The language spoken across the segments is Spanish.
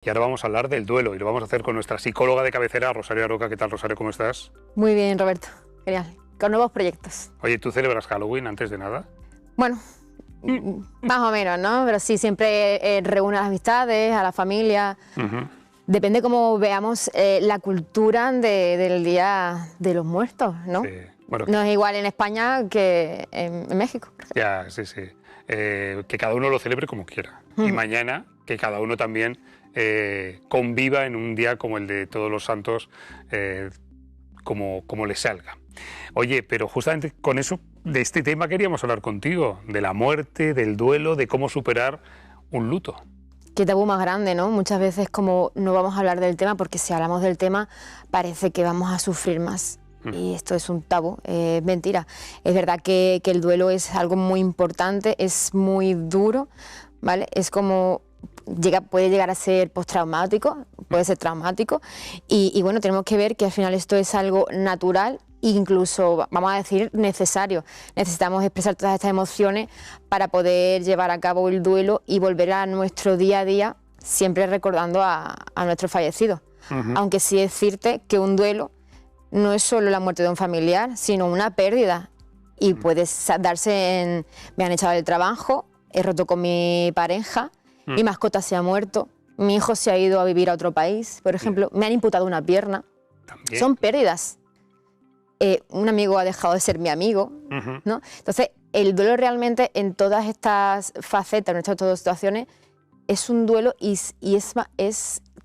y ahora vamos a hablar del duelo y lo vamos a hacer con nuestra psicóloga de cabecera, Rosario Aroca. ¿Qué tal, Rosario? ¿Cómo estás? Muy bien, Roberto. Genial. Con nuevos proyectos. Oye, ¿tú celebras Halloween antes de nada? Bueno, más o menos, ¿no? Pero sí, siempre reúne a las amistades, a la familia. Depende cómo veamos la cultura del Día de los Muertos, ¿no? Sí. Bueno, no es igual en España que en México. Ya, sí, sí. Que cada uno lo celebre como quiera. Y mañana que cada uno también conviva en un día como el de Todos los Santos, como le salga. Oye, pero justamente con eso, de este tema queríamos hablar contigo, de la muerte, del duelo, de cómo superar un luto. Qué tabú más grande, ¿no? Muchas veces como no vamos a hablar del tema porque si hablamos del tema parece que vamos a sufrir más. Y esto es un tabú, es mentira. Es verdad que el duelo es algo muy importante, es muy duro, ¿vale? Es como puede llegar a ser postraumático, puede ser traumático y bueno, tenemos que ver que al final esto es algo natural e incluso, vamos a decir, necesario. Necesitamos expresar todas estas emociones para poder llevar a cabo el duelo y volver a nuestro día a día, siempre recordando a nuestros fallecidos. Aunque sí decirte que un duelo no es solo la muerte de un familiar, sino una pérdida. Y puede darse en, me han echado del trabajo, he roto con mi pareja, mi mascota se ha muerto, mi hijo se ha ido a vivir a otro país, por ejemplo, me han imputado una pierna. También. Son pérdidas. Un amigo ha dejado de ser mi amigo, ¿no? Entonces, el duelo realmente en todas estas facetas, en todas estas situaciones, es un duelo y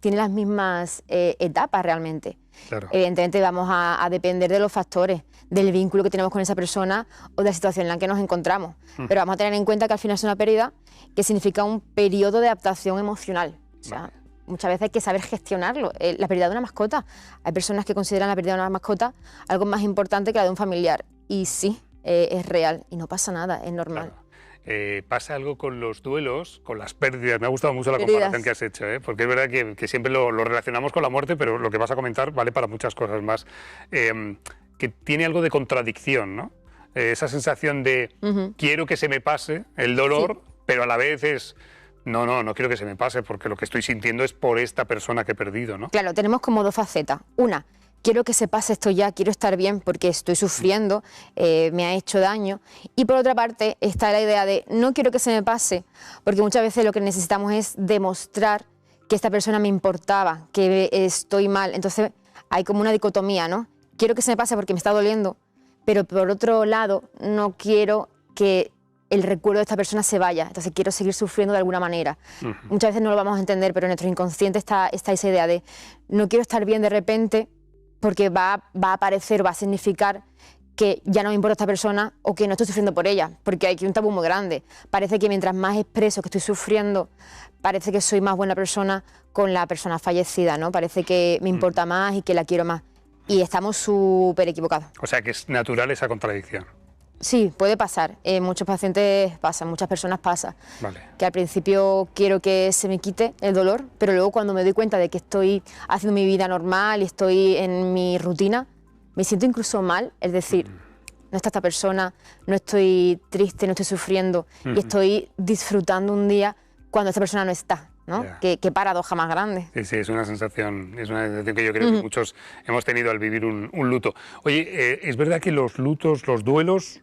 tiene las mismas etapas realmente. Claro. Evidentemente vamos a depender de los factores, del vínculo que tenemos con esa persona o de la situación en la que nos encontramos. Pero vamos a tener en cuenta que al final es una pérdida que significa un periodo de adaptación emocional. O sea, muchas veces hay que saber gestionarlo. La pérdida de una mascota. Hay personas que consideran la pérdida de una mascota algo más importante que la de un familiar. Y sí, es real y no pasa nada, es normal. Claro. Pasa algo con los duelos, con las pérdidas. Me ha gustado mucho la comparación que has hecho, porque es verdad que siempre lo relacionamos con la muerte, pero lo que vas a comentar vale para muchas cosas más. Que tiene algo de contradicción, ¿no? Esa sensación de quiero que se me pase el dolor, pero a la vez es no quiero que se me pase porque lo que estoy sintiendo es por esta persona que he perdido, ¿no? Claro, tenemos como dos facetas. Una, quiero que se pase esto ya, quiero estar bien porque estoy sufriendo, me ha hecho daño. Y por otra parte está la idea de no quiero que se me pase, porque muchas veces lo que necesitamos es demostrar que esta persona me importaba, que estoy mal. Entonces hay como una dicotomía, ¿no? Quiero que se me pase porque me está doliendo, pero por otro lado no quiero que el recuerdo de esta persona se vaya, entonces quiero seguir sufriendo de alguna manera. Muchas veces no lo vamos a entender, pero en nuestro inconsciente está esa idea de no quiero estar bien de repente, porque va a aparecer, va a significar que ya no me importa esta persona o que no estoy sufriendo por ella, porque hay aquí un tabú muy grande. Parece que mientras más expreso que estoy sufriendo, parece que soy más buena persona con la persona fallecida, ¿no? Parece que me importa más y que la quiero más. Y estamos súper equivocados. O sea que es natural esa contradicción. Sí, puede pasar. Muchos pacientes pasan, muchas personas pasa. Vale. Que al principio quiero que se me quite el dolor, pero luego cuando me doy cuenta de que estoy haciendo mi vida normal y estoy en mi rutina, me siento incluso mal. Es decir, no está esta persona, no estoy triste, no estoy sufriendo y estoy disfrutando un día cuando esta persona no está, ¿no? Qué paradoja más grande. Sí, sí, es una sensación que yo creo que muchos hemos tenido al vivir un luto. Oye, es verdad que los lutos, los duelos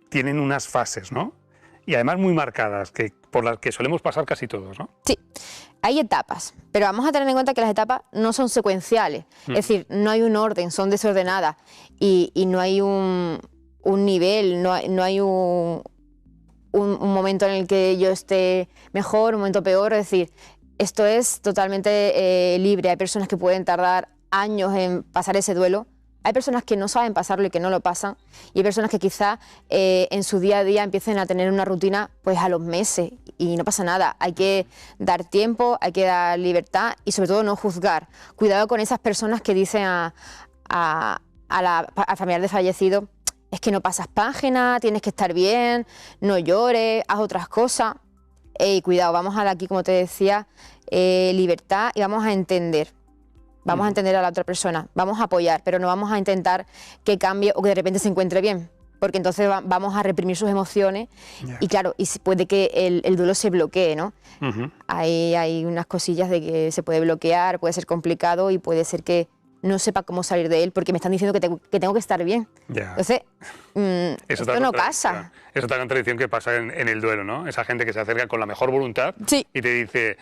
tienen unas fases, ¿no? Y además muy marcadas, por las que solemos pasar casi todos, ¿no? Sí, hay etapas, pero vamos a tener en cuenta que las etapas no son secuenciales, es decir, no hay un orden, son desordenadas y no hay un nivel, no hay un momento en el que yo esté mejor, un momento peor, es decir, esto es totalmente libre. Hay personas que pueden tardar años en pasar ese duelo, hay personas que no saben pasarlo y que no lo pasan, y hay personas que quizás en su día a día empiecen a tener una rutina pues a los meses y no pasa nada. Hay que dar tiempo, hay que dar libertad y sobre todo no juzgar. Cuidado con esas personas que dicen al familiar de fallecido: es que no pasas página, tienes que estar bien, no llores, haz otras cosas. Cuidado, vamos a dar aquí, como te decía, libertad y vamos a entender. Vamos a entender a la otra persona, vamos a apoyar, pero no vamos a intentar que cambie o que de repente se encuentre bien. porque entonces vamos a reprimir sus emociones y claro, y puede que el duelo se bloquee, ¿no? Hay unas cosillas de que se puede bloquear, puede ser complicado y puede ser que no sepa cómo salir de él porque me están diciendo que tengo que estar bien. Entonces, esto no pasa. Es otra contradicción que pasa en el duelo, ¿no? Esa gente que se acerca con la mejor voluntad y te dice,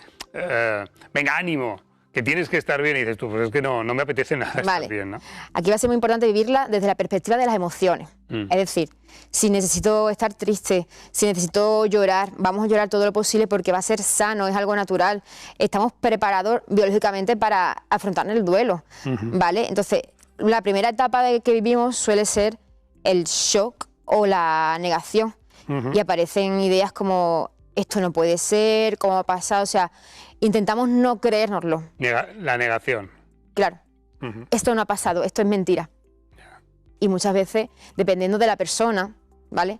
venga, ánimo, que tienes que estar bien, y dices tú, pues es que no me apetece nada estar bien, ¿no? Aquí va a ser muy importante vivirla desde la perspectiva de las emociones. Es decir, si necesito estar triste, si necesito llorar, vamos a llorar todo lo posible porque va a ser sano, es algo natural. Estamos preparados biológicamente para afrontar el duelo, ¿vale? Entonces, la primera etapa que vivimos suele ser el shock o la negación. Y aparecen ideas como, esto no puede ser, ¿cómo ha pasado? O sea, intentamos no creérnoslo. La negación. Claro. Esto no ha pasado, esto es mentira. Y muchas veces, dependiendo de la persona, ¿vale?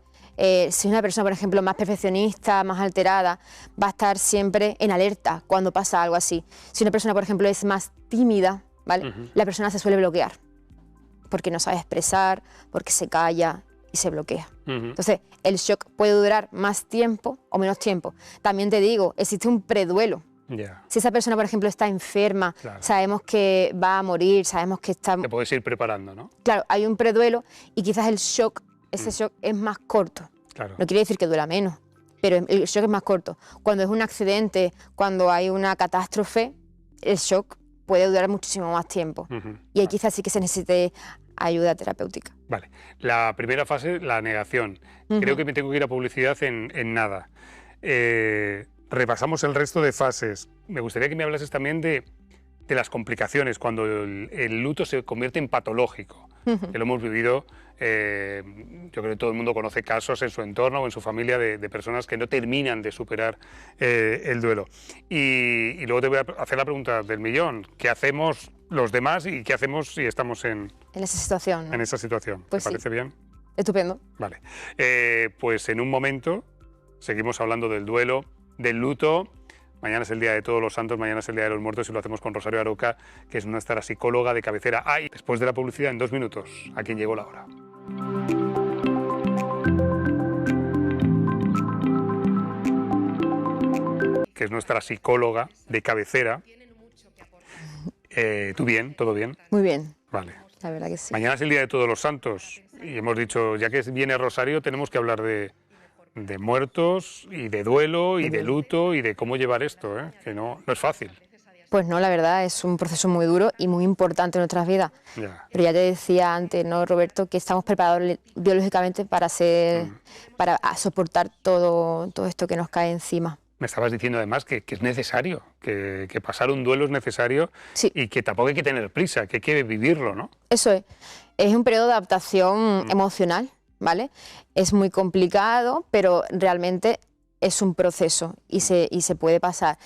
Si una persona, por ejemplo, más perfeccionista, más alterada, va a estar siempre en alerta cuando pasa algo así. Si una persona, por ejemplo, es más tímida, ¿vale? La persona se suele bloquear, porque no sabe expresar, porque se calla y se bloquea. Entonces, el shock puede durar más tiempo o menos tiempo. También te digo, existe un preduelo. Si esa persona, por ejemplo, está enferma, sabemos que va a morir, sabemos que está... Te puedes ir preparando, ¿no? Claro, hay un preduelo y quizás el shock, ese shock es más corto. No quiere decir que duela menos, pero el shock es más corto. Cuando es un accidente, cuando hay una catástrofe, el shock puede durar muchísimo más tiempo. Y ahí quizás sí que se necesite ayuda terapéutica. Vale. La primera fase, la negación. Creo que me tengo que ir a publicidad en nada. Repasamos el resto de fases. Me gustaría que me hablases también de las complicaciones, cuando el luto se convierte en patológico, que lo hemos vivido. Yo creo que todo el mundo conoce casos en su entorno o en su familia de personas que no terminan de superar el duelo. Y luego te voy a hacer la pregunta del millón. ¿Qué hacemos los demás y qué hacemos si estamos en esa situación, ¿no? En esa situación. Pues ¿Te parece bien? Estupendo. Vale. Pues en un momento seguimos hablando del duelo, del luto. Mañana es el Día de Todos los Santos, mañana es el Día de los Muertos y lo hacemos con Rosario Aroca, que es nuestra psicóloga de cabecera. Y después de la publicidad, en 2 minutos, ¿a quién llegó la hora? Que es nuestra psicóloga de cabecera. ¿Tú bien? ¿Todo bien? Muy bien. Vale. La verdad que sí. Mañana es el Día de Todos los Santos y hemos dicho, ya que viene Rosario, tenemos que hablar de muertos y de duelo y de luto y de cómo llevar esto, que no es fácil. Pues no, la verdad es un proceso muy duro y muy importante en nuestras vidas. Pero ya te decía antes, ¿no, Roberto?, que estamos preparados biológicamente para soportar todo esto que nos cae encima. Me estabas diciendo además que es necesario, que pasar un duelo es necesario y que tampoco hay que tener prisa, que hay que vivirlo, ¿no? Eso es un periodo de adaptación emocional, ¿vale? Es muy complicado, pero realmente es un proceso y se puede pasar.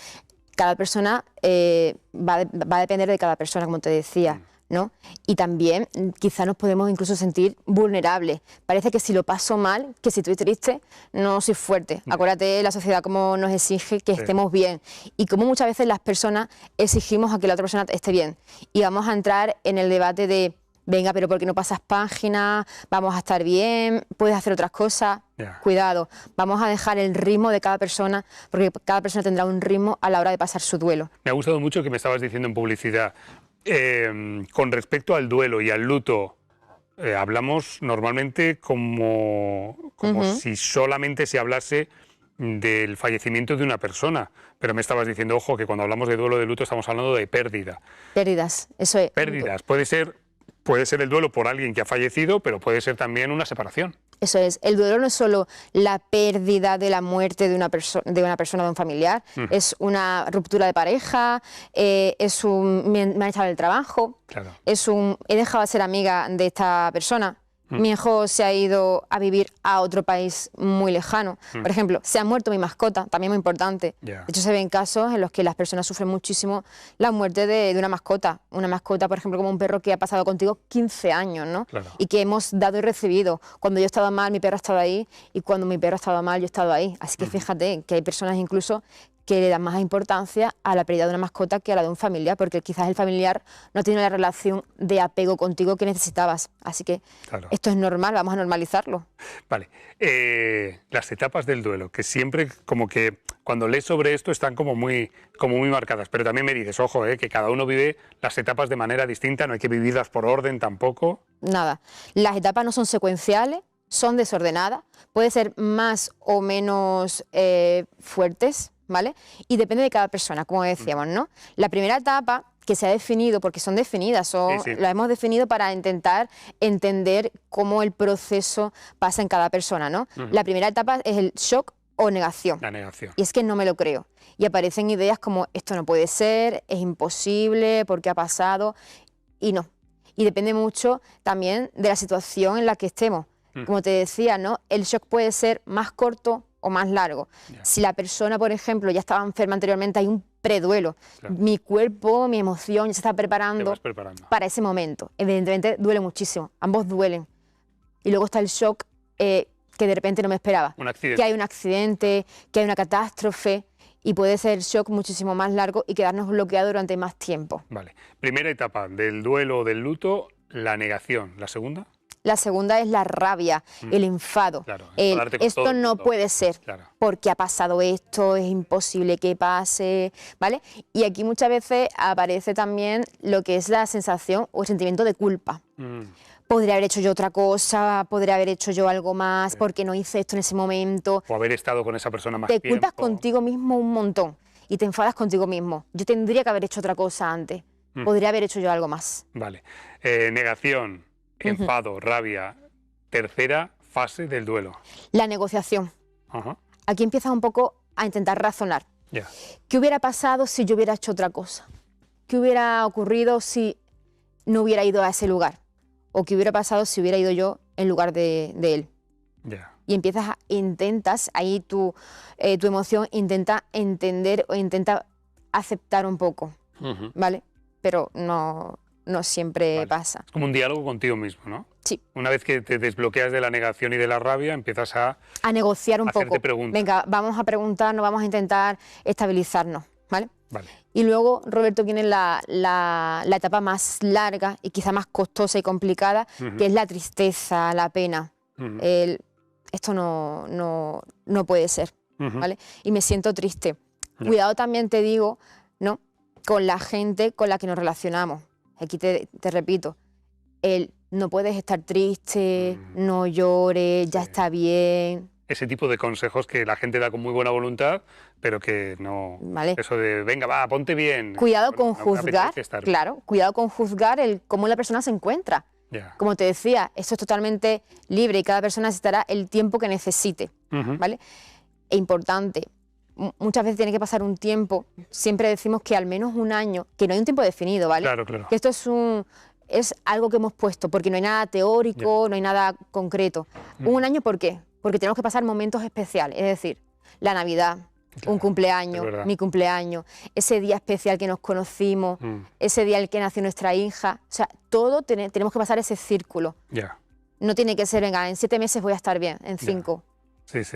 Cada persona va a depender de cada persona, como te decía, ¿no? Y también quizá nos podemos incluso sentir vulnerables. Parece que si lo paso mal, que si estoy triste, no soy fuerte. Acuérdate la sociedad cómo nos exige que estemos bien y cómo muchas veces las personas exigimos a que la otra persona esté bien. Y vamos a entrar en el debate de, venga, pero ¿por qué no pasas página? Vamos a estar bien, puedes hacer otras cosas. Cuidado, vamos a dejar el ritmo de cada persona, porque cada persona tendrá un ritmo a la hora de pasar su duelo. Me ha gustado mucho que me estabas diciendo en publicidad. Con respecto al duelo y al luto, hablamos normalmente como si solamente se hablase del fallecimiento de una persona, pero me estabas diciendo, ojo, que cuando hablamos de duelo, de luto, estamos hablando de pérdida. Pérdidas, eso es. Pérdidas, puede ser el duelo por alguien que ha fallecido, pero puede ser también una separación. Eso es, el duelo no es solo la pérdida de la muerte de una persona, de un familiar, es una ruptura de pareja, me han echado del trabajo, he dejado de ser amiga de esta persona, mi hijo se ha ido a vivir a otro país muy lejano. Por ejemplo, se ha muerto mi mascota, también muy importante. De hecho, se ven casos en los que las personas sufren muchísimo la muerte de una mascota. Una mascota, por ejemplo, como un perro que ha pasado contigo 15 años, ¿no? Y que hemos dado y recibido. Cuando yo he estado mal, mi perro ha estado ahí, y cuando mi perro ha estado mal, yo he estado ahí. Así que fíjate que hay personas incluso que le dan más importancia a la pérdida de una mascota que a la de un familiar, porque quizás el familiar no tiene la relación de apego contigo que necesitabas. Así que esto es normal, vamos a normalizarlo. Vale. Las etapas del duelo, que siempre como que cuando lees sobre esto están como muy marcadas, pero también me dices, ojo, que cada uno vive las etapas de manera distinta, no hay que vivirlas por orden tampoco. Nada, las etapas no son secuenciales, son desordenadas, puede ser más o menos fuertes, ¿vale? Y depende de cada persona, como decíamos, ¿no? La primera etapa que se ha definido, porque son definidas, la hemos definido para intentar entender cómo el proceso pasa en cada persona, ¿no? La primera etapa es el shock o negación. La negación. Y es que no me lo creo. Y aparecen ideas como, esto no puede ser, es imposible, ¿por qué ha pasado? Y no. Y depende mucho también de la situación en la que estemos. Como te decía, ¿no? El shock puede ser más corto o más largo. Si la persona, por ejemplo, ya estaba enferma anteriormente, hay un preduelo. Mi cuerpo, mi emoción ya se está preparando para ese momento. Evidentemente duele muchísimo, ambos duelen. Y luego está el shock que de repente no me esperaba. Que hay un accidente, que hay una catástrofe, y puede ser el shock muchísimo más largo y quedarnos bloqueados durante más tiempo. Vale. Primera etapa del duelo o del luto, la negación. ¿La segunda? La segunda es la rabia, el enfado. Esto no puede ser, porque ha pasado esto, es imposible que pase, ¿vale? Y aquí muchas veces aparece también lo que es la sensación o el sentimiento de culpa. Podría haber hecho yo otra cosa, podría haber hecho yo algo más, porque no hice esto en ese momento. O haber estado con esa persona más tiempo. Te culpas contigo mismo un montón y te enfadas contigo mismo. Yo tendría que haber hecho otra cosa antes, podría haber hecho yo algo más. Vale. Negación. Enfado, rabia. Tercera fase del duelo. La negociación. Aquí empiezas un poco a intentar razonar. ¿Qué hubiera pasado si yo hubiera hecho otra cosa? ¿Qué hubiera ocurrido si no hubiera ido a ese lugar? ¿O qué hubiera pasado si hubiera ido yo en lugar de él? Y intentas, ahí tu emoción intenta entender o intenta aceptar un poco, ¿vale? Pero no siempre pasa. Es como un diálogo contigo mismo, ¿no? Sí. Una vez que te desbloqueas de la negación y de la rabia, empiezas a negociar un poco. Preguntas. Venga, vamos a preguntarnos, vamos a intentar estabilizarnos, ¿vale? Vale. Y luego, Roberto, viene la etapa más larga y quizá más costosa y complicada, que es la tristeza, la pena. Esto no puede ser, ¿vale? Y me siento triste. Cuidado también, te digo, ¿no?, con la gente con la que nos relacionamos. Aquí te repito, no puedes estar triste, no llores, ya está bien. Ese tipo de consejos que la gente da con muy buena voluntad, pero que no... ¿Vale? Eso de, venga, va, ponte bien. Cuidado con juzgar, claro, cuidado con juzgar cómo la persona se encuentra. Como te decía, esto es totalmente libre y cada persona necesitará el tiempo que necesite, ¿vale? Es importante. Muchas veces tiene que pasar un tiempo, siempre decimos que al menos un año, que no hay un tiempo definido, ¿vale? Claro. Que esto es algo que hemos puesto, porque no hay nada teórico, no hay nada concreto. Un año, ¿por qué? Porque tenemos que pasar momentos especiales, es decir, la Navidad, un cumpleaños, mi cumpleaños, ese día especial que nos conocimos, ese día en el que nació nuestra hija, o sea, todo tenemos que pasar ese círculo. No tiene que ser, venga, en 7 meses voy a estar bien, en 5.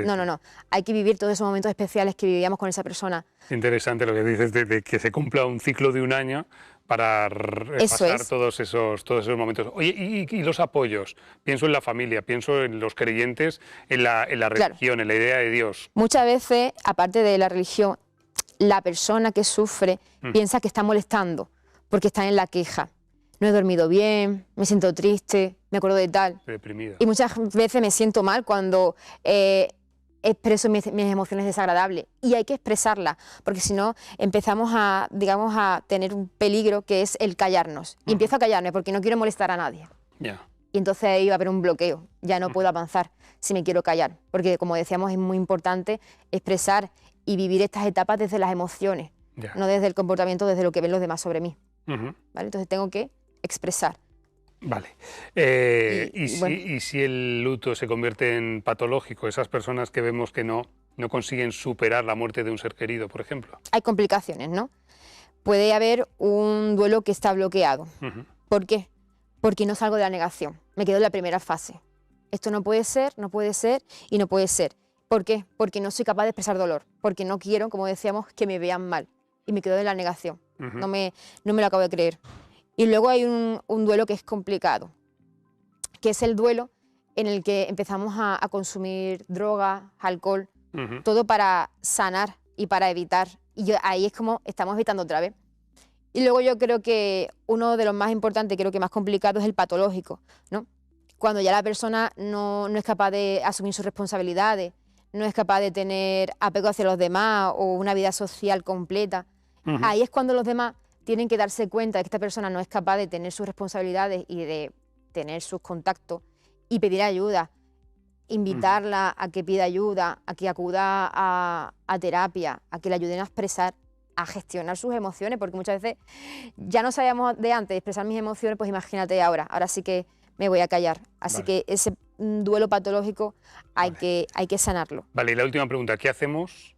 No. Hay que vivir todos esos momentos especiales que vivíamos con esa persona. Interesante lo que dices de que se cumpla un ciclo de un año para pasar todos esos momentos. Oye, y los apoyos. Pienso en la familia, pienso en los creyentes, en la religión, en la idea de Dios. Muchas veces, aparte de la religión, la persona que sufre piensa que está molestando porque está en la queja. No he dormido bien, me siento triste, me acuerdo de tal. Estoy deprimida. Y muchas veces me siento mal cuando expreso mis emociones desagradables. Y hay que expresarlas, porque si no empezamos a tener un peligro que es el callarnos. Y empiezo a callarme porque no quiero molestar a nadie. Y entonces ahí va a haber un bloqueo. Ya no puedo avanzar si me quiero callar. Porque, como decíamos, es muy importante expresar y vivir estas etapas desde las emociones, no desde el comportamiento, desde lo que ven los demás sobre mí. ¿Vale? Entonces tengo que expresar. Vale. ¿Y si el luto se convierte en patológico? Esas personas que vemos que no consiguen superar la muerte de un ser querido, por ejemplo. Hay complicaciones, ¿no? Puede haber un duelo que está bloqueado. ¿Por qué? Porque no salgo de la negación. Me quedo en la primera fase. Esto no puede ser y no puede ser. ¿Por qué? Porque no soy capaz de expresar dolor, porque no quiero, como decíamos, que me vean mal. Y me quedo en la negación, no me lo acabo de creer. Y luego hay un duelo que es complicado, que es el duelo en el que empezamos a consumir drogas, alcohol, todo para sanar y para evitar. Y ahí es como estamos evitando otra vez. Y luego yo creo que uno de los más importantes, creo que más complicado, es el patológico, ¿no? Cuando ya la persona no es capaz de asumir sus responsabilidades, no es capaz de tener apego hacia los demás o una vida social completa. Ahí es cuando los demás tienen que darse cuenta de que esta persona no es capaz de tener sus responsabilidades y de tener sus contactos y pedir ayuda, invitarla a que pida ayuda, a que acuda a terapia, a que le ayuden a expresar, a gestionar sus emociones, porque muchas veces ya no sabíamos de antes expresar mis emociones, pues imagínate ahora sí que me voy a callar. Así que ese duelo patológico hay que sanarlo. Vale, y la última pregunta, ¿qué hacemos?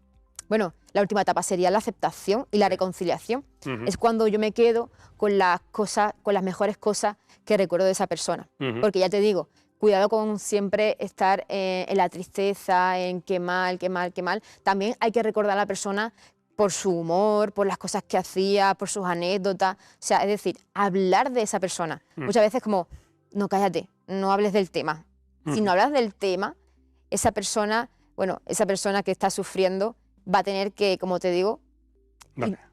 Bueno, la última etapa sería la aceptación y la reconciliación. Es cuando yo me quedo con las cosas, con las mejores cosas que recuerdo de esa persona. Porque ya te digo, cuidado con siempre estar en la tristeza, en qué mal, qué mal, qué mal. También hay que recordar a la persona por su humor, por las cosas que hacía, por sus anécdotas. O sea, es decir, hablar de esa persona. Muchas veces como, no, cállate, no hables del tema. Si no hablas del tema, esa persona, bueno, esa persona que está sufriendo va a tener que, como te digo,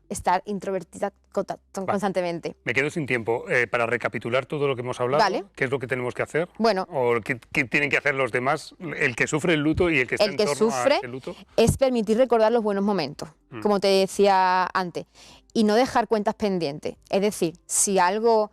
estar introvertida constantemente. Me quedo sin tiempo. Para recapitular todo lo que hemos hablado, ¿qué es lo que tenemos que hacer? Bueno, ¿O qué tienen que hacer los demás? El que sufre el luto y el que está en torno a ese luto. Es permitir recordar los buenos momentos, como te decía antes, y no dejar cuentas pendientes. Es decir, si algo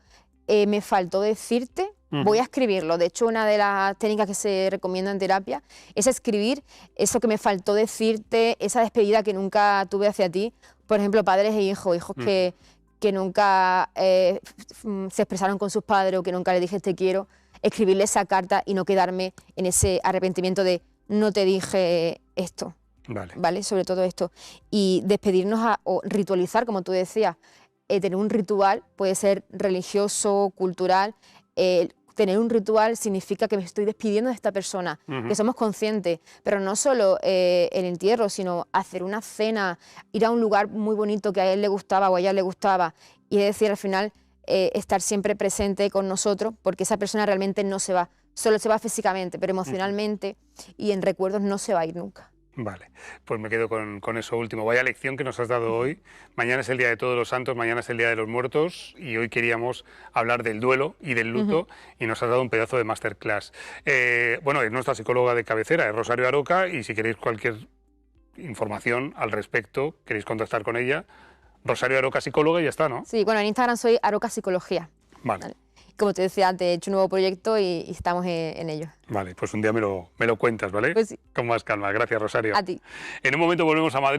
me faltó decirte, voy a escribirlo. De hecho, una de las técnicas que se recomienda en terapia es escribir eso que me faltó decirte, esa despedida que nunca tuve hacia ti. Por ejemplo, padres e hijos que nunca se expresaron con sus padres o que nunca le dije te quiero. Escribirle esa carta y no quedarme en ese arrepentimiento de no te dije esto. ¿Vale? Sobre todo esto. Y despedirnos o ritualizar, como tú decías, tener un ritual, puede ser religioso, cultural. Tener un ritual significa que me estoy despidiendo de esta persona, que somos conscientes, pero no solo el entierro, sino hacer una cena, ir a un lugar muy bonito que a él le gustaba o a ella le gustaba, y es decir, al final estar siempre presente con nosotros, porque esa persona realmente no se va, solo se va físicamente, pero emocionalmente y en recuerdos no se va a ir nunca. Vale, pues me quedo con eso último. Vaya lección que nos has dado hoy. Mañana es el Día de Todos los Santos, mañana es el Día de los Muertos y hoy queríamos hablar del duelo y del luto y nos has dado un pedazo de masterclass. Bueno, es nuestra psicóloga de cabecera, es Rosario Aroca, y si queréis cualquier información al respecto, queréis contactar con ella, Rosario Aroca Psicóloga y ya está, ¿no? Sí, bueno, en Instagram soy Aroca Psicología. Vale. Como te decía antes, he hecho un nuevo proyecto y estamos en ello. Vale, pues un día me lo cuentas, ¿vale? Pues sí. Con más calma. Gracias, Rosario. A ti. En un momento volvemos a Madrid.